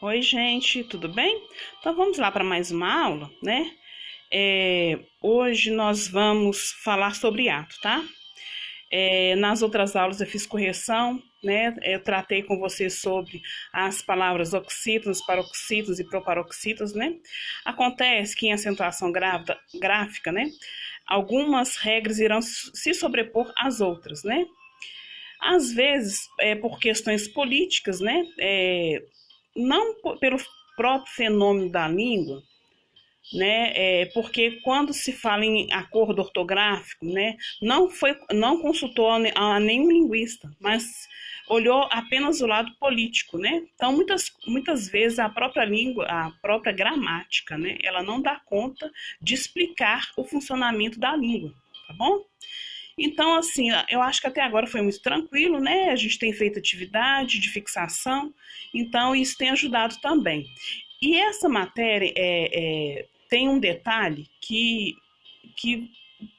Oi, gente, tudo bem? Então vamos lá para mais uma aula, né? Hoje nós vamos falar sobre ato, tá? Nas outras aulas eu fiz correção, né? Eu tratei com vocês sobre as palavras oxítonos, paroxítonos e proparoxítonos, né? Acontece que em acentuação gráfica, né? Algumas regras irão se sobrepor às outras, né? Às vezes, por questões políticas, né? Não pelo próprio fenômeno da língua, né? Porque quando se fala em acordo ortográfico, né? Não consultou a nenhum linguista, mas olhou apenas o lado político, né? Então muitas vezes a própria língua, a própria gramática, né? Ela não dá conta de explicar o funcionamento da língua, tá bom? Então, assim, eu acho que até agora foi muito tranquilo, né? A gente tem feito atividade de fixação, então isso tem ajudado também. E essa matéria tem um detalhe que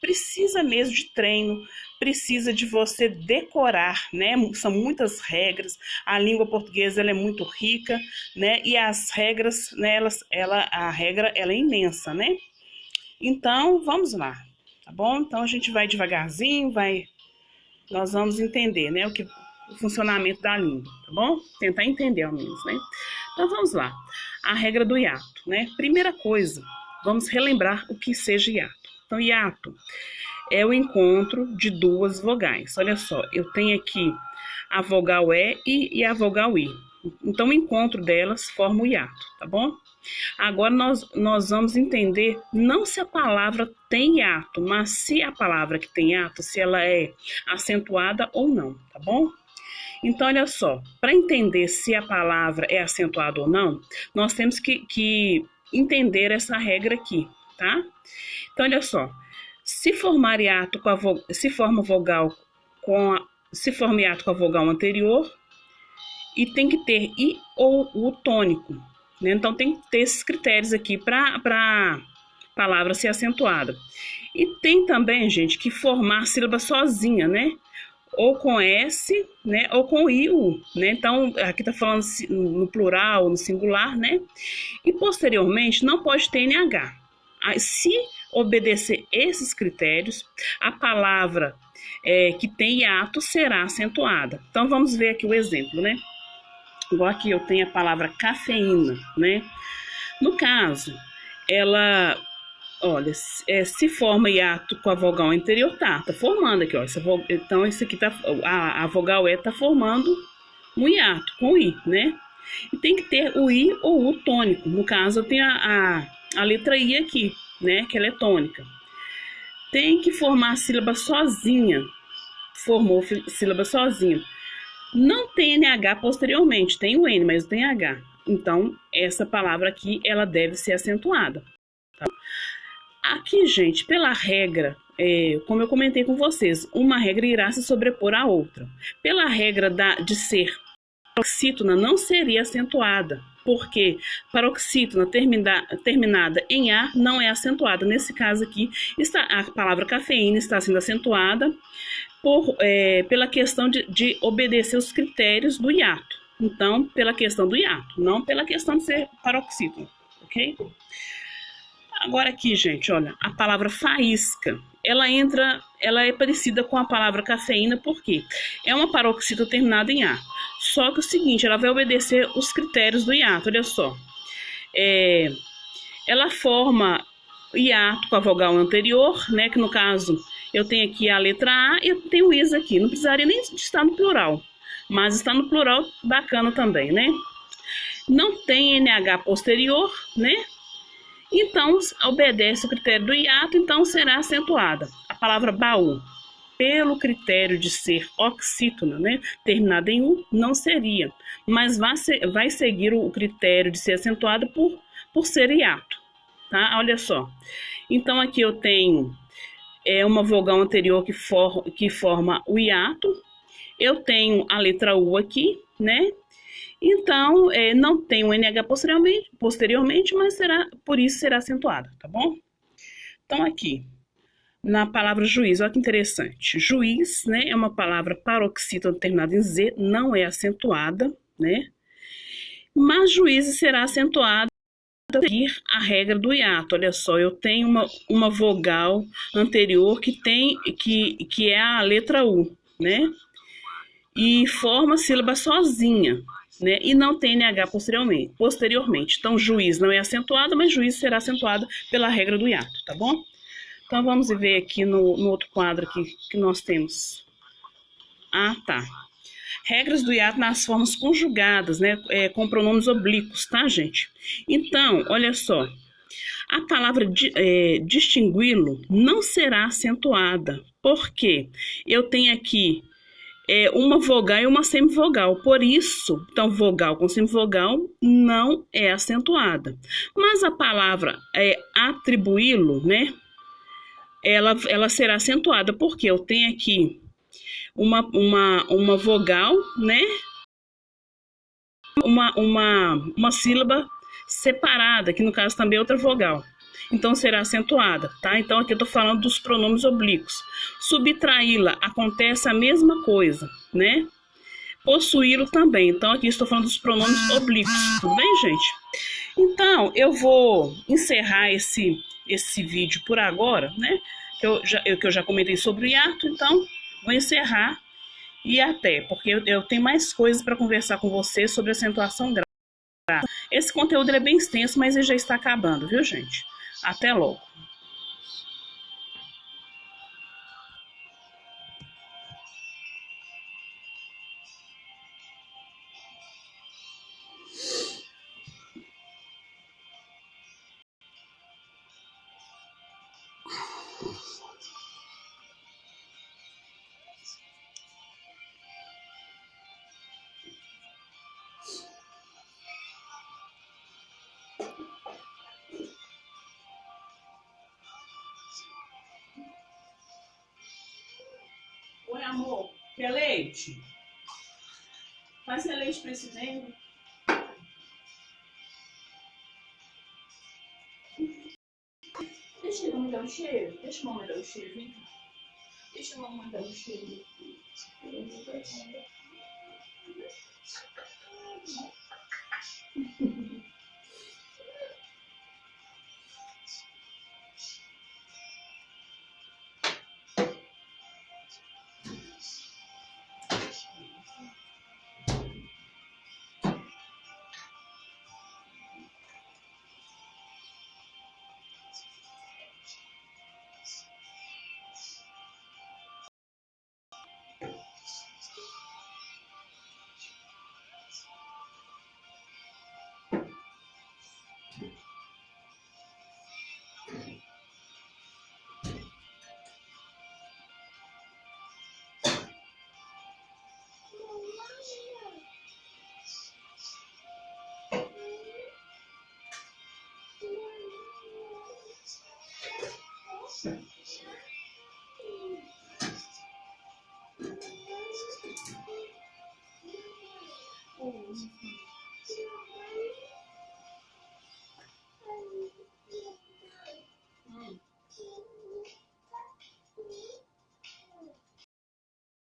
precisa mesmo de treino, precisa de você decorar, né? São muitas regras, a língua portuguesa ela é muito rica, né? E as regras, né, a regra ela é imensa, né? Então, vamos lá, tá bom? Então a gente vai devagarzinho, nós vamos entender, né, o funcionamento da língua, tá bom? Tentar entender ao menos, né? Então vamos lá. A regra do hiato, né? Primeira coisa, vamos relembrar o que seja hiato. Então, hiato é o encontro de duas vogais. Olha só, eu tenho aqui a vogal e a vogal I. Então, o encontro delas forma o hiato, tá bom? Agora nós vamos entender não se a palavra tem hiato, mas se a palavra que tem hiato, se ela é acentuada ou não, tá bom? Então, olha só, para entender se a palavra é acentuada ou não, nós temos que entender essa regra aqui, tá? Então, olha só, se formar hiato com se forma vogal se forma hiato com a vogal anterior e tem que ter i ou o tônico, né? Então tem que ter esses critérios aqui para a palavra ser acentuada. E tem também, gente, que formar a sílaba sozinha, né? Ou com S, né? Ou com I, U, né? Então, aqui está falando no plural, no singular, né? E posteriormente não pode ter NH. Se obedecer esses critérios, a palavra que tem hiato será acentuada. Então, vamos ver aqui o exemplo, né? Igual aqui eu tenho a palavra cafeína, né? No caso, ela, olha, se forma hiato com a vogal anterior, tá formando aqui, ó. Então, isso aqui a vogal E tá formando um hiato com o I, né? E tem que ter o I ou o tônico. No caso, eu tenho a letra I aqui, né? Que ela é tônica. Tem que formar a sílaba sozinha. Formou sílaba sozinha. Não tem NH posteriormente, tem o N, mas tem H. Então, essa palavra aqui, ela deve ser acentuada. Tá? Aqui, gente, pela regra, como eu comentei com vocês, uma regra irá se sobrepor à outra. Pela regra de ser paroxítona, não seria acentuada, porque paroxítona terminada em A não é acentuada. Nesse caso aqui, a palavra cafeína está sendo acentuada pela questão de obedecer os critérios do hiato. Então, pela questão do hiato, não pela questão de ser paroxítona, ok? Agora aqui, gente, olha, a palavra faísca, ela é parecida com a palavra cafeína, porque é uma paroxítona terminada em A. Só que é o seguinte, ela vai obedecer os critérios do hiato, olha só. Ela forma hiato com a vogal anterior, né, que no caso eu tenho aqui a letra A e eu tenho o is aqui. Não precisaria nem estar no plural, mas está no plural bacana também, né? Não tem NH posterior, né? Então, obedece o critério do hiato, então será acentuada. A palavra baú, pelo critério de ser oxítona, né, terminada em U, não seria, mas vai seguir o critério de ser acentuada por ser hiato, tá? Olha só. Então, aqui eu tenho uma vogal anterior que forma o hiato. Eu tenho a letra U aqui, né? Então, não tem o NH posteriormente, mas por isso será acentuado, tá bom? Então, aqui, na palavra juiz, olha que interessante. Juiz, né, é uma palavra paroxítona terminada em Z, não é acentuada, né? mas juízes será acentuado a seguir a regra do hiato. Olha só, eu tenho uma vogal anterior que é a letra U, né? E forma a sílaba sozinha, né? E não tem NH posteriormente. Então, juiz não é acentuado, mas juiz será acentuado pela regra do hiato, tá bom? Então, vamos ver aqui no outro quadro que nós temos. Ah, tá. Regras do hiato nas formas conjugadas, né? Com pronomes oblíquos, tá, gente? Então, olha só. A palavra distingui-lo não será acentuada. Por quê? Eu tenho aqui uma vogal e uma semivogal. Por isso, então, vogal com semivogal não é acentuada. Mas a palavra atribuí-lo, né? Ela será acentuada, porque eu tenho aqui uma vogal, né? Uma sílaba separada, que no caso também é outra vogal. Então será acentuada, tá? Então aqui eu tô falando dos pronomes oblíquos. Subtraí-la acontece a mesma coisa, né? Possuí-lo também. Então aqui estou falando dos pronomes oblíquos, tudo bem, gente? Então eu vou encerrar esse vídeo por agora, né? Que eu já comentei sobre o hiato, então vou encerrar e até, porque eu tenho mais coisas para conversar com você sobre acentuação grave. Esse conteúdo é bem extenso, mas ele já está acabando, viu, gente? Até logo. Oi, amor. Quer leite? Faz leite para esse dentro. Deixa eu dar um cheiro. Deixa a mamãe dar um cheiro, vem cá. Deixa a mamãe dar um cheiro.